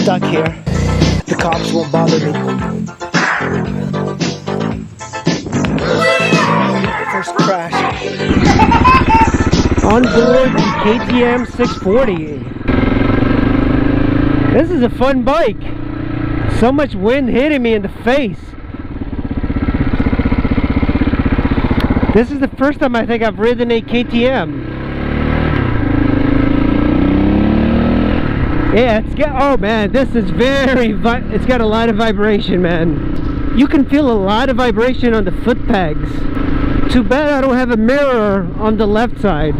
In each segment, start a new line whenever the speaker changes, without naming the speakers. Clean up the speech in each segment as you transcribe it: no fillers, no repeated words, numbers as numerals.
stuck here. The cops won't bother me. First crash.
On board the KTM 640. This is a fun bike. So much wind hitting me in the face. This is the first time I think I've ridden a KTM. Yeah, oh man, this is it's got a lot of vibration, man. You can feel a lot of vibration on the foot pegs. Too bad I don't have a mirror on the left side.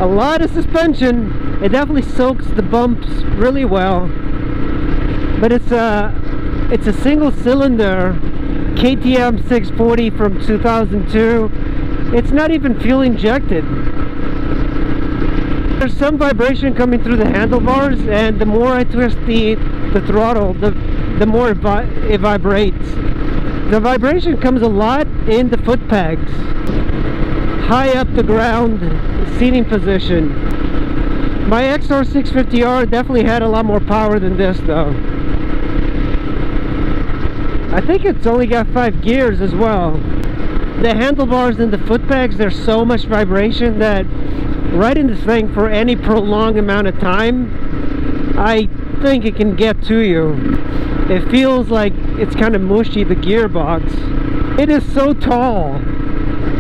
A lot of suspension. It definitely soaks the bumps really well. But it's a single cylinder KTM 640 from 2002. It's not even fuel injected. There's some vibration coming through the handlebars, and the more I twist the throttle, the more it vibrates. The vibration comes a lot in the foot pegs, high up the ground seating position. My XR 650R definitely had a lot more power than this though. I think it's only got 5 gears as well. The handlebars and the foot pegs, there's so much vibration that riding this thing for any prolonged amount of time, I think it can get to you. It feels like it's kind of mushy, the gearbox. It is so tall.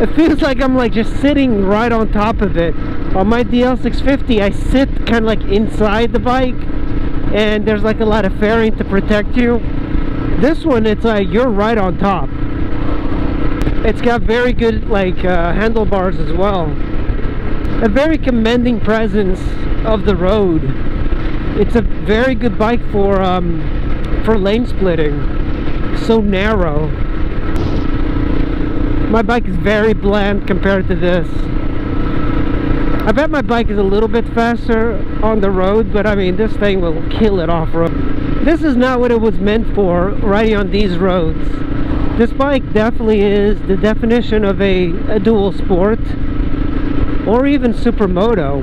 It feels like I'm like just sitting right on top of it. On my DL650, I sit kind of like inside the bike, and there's like a lot of fairing to protect you. This one, it's like you're right on top. It's got very good like handlebars as well. A very commanding presence of the road. It's a very good bike for lane splitting. So narrow. My bike is very bland compared to this. I bet my bike is a little bit faster on the road, but I mean this thing will kill it off-road. This is not what it was meant for, riding on these roads. This bike definitely is the definition of a dual sport, or even supermoto,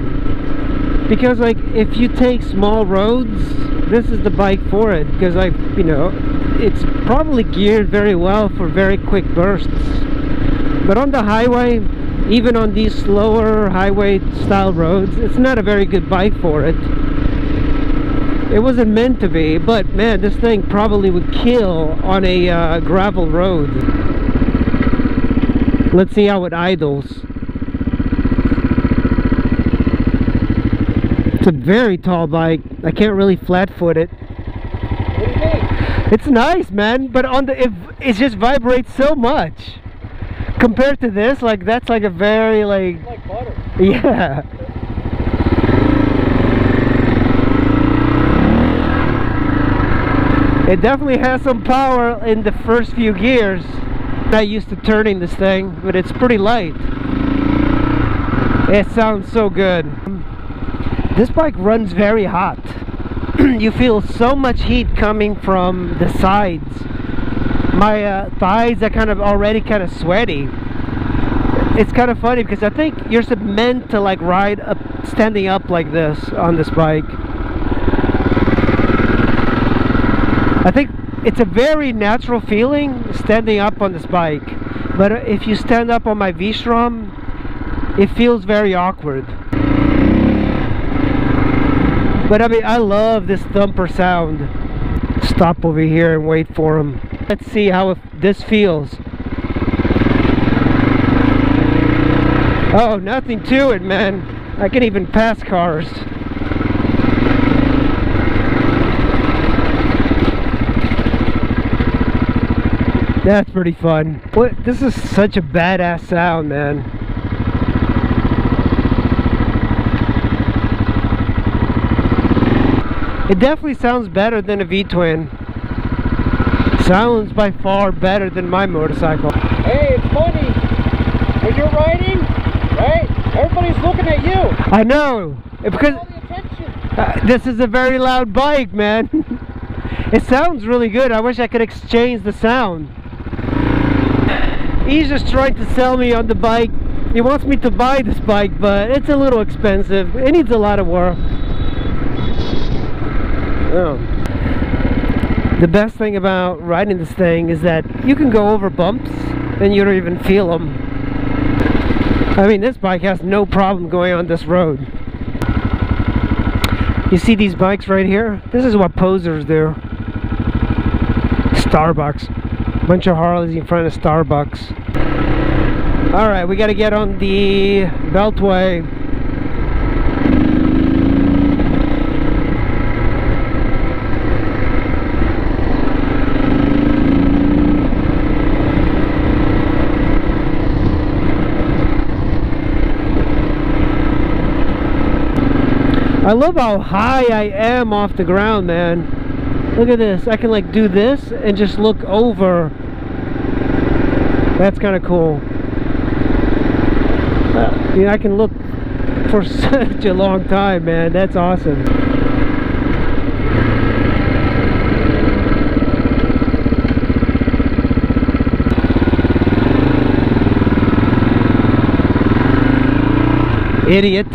because like if you take small roads, this is the bike for it, because it's probably geared very well for very quick bursts. But on the highway, even on these slower highway style roads, it's not a very good bike for it. It wasn't meant to be, but man, this thing probably would kill on a gravel road. Let's see how it idles. It's a very tall bike. I can't really flat-foot it.
What do you think?
It's nice, man, but it just vibrates so much compared to this. Like that's like a very like
butter.
Yeah. It definitely has some power in the first few gears. I'm not used to turning this thing, but it's pretty light. It sounds so good. This bike runs very hot. You feel so much heat coming from the sides. My thighs are already kind of sweaty. It's kind of funny because I think you're meant to like ride up, standing up like this on this bike. I think it's a very natural feeling standing up on this bike, but if you stand up on my V-Strom, it feels very awkward. But I mean, I love this thumper sound. Stop over here and wait for him. Let's see how this feels. Oh, nothing to it, man. I can even pass cars. That's pretty fun. This is such a badass sound, man. It definitely sounds better than a V-twin. Sounds by far better than my motorcycle.
Hey, it's funny. When you're riding, right? Everybody's looking at you.
I know. Because
all the attention.
This is a very loud bike, man. It sounds really good. I wish I could exchange the sound. He's just trying to sell me on the bike. He wants me to buy this bike, but it's a little expensive. It needs a lot of work. Oh. The best thing about riding this thing is that you can go over bumps and you don't even feel them. I mean, this bike has no problem going on this road. You see these bikes right here? This is what posers do. Starbucks. Bunch of Harleys in front of Starbucks. Alright, we gotta get on the Beltway. I love how high I am off the ground, man. Look at this. I can like do this and just look over. That's kind of cool. I can look for such a long time, man. That's awesome. Idiot.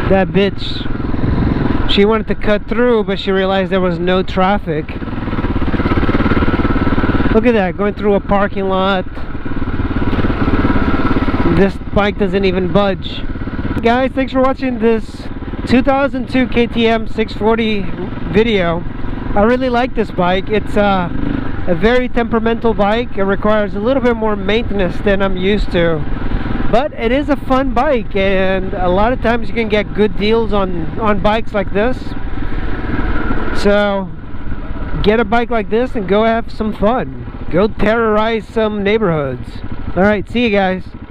That bitch. She wanted to cut through, but she realized there was no traffic. Look at that, going through a parking lot. This bike doesn't even budge. Guys, thanks for watching this 2002 KTM 640 video. I really like this bike. It's a very temperamental bike. It requires a little bit more maintenance than I'm used to. But it is a fun bike, and a lot of times you can get good deals on bikes like this. So get a bike like this and go have some fun. Go terrorize some neighborhoods. Alright, see you guys.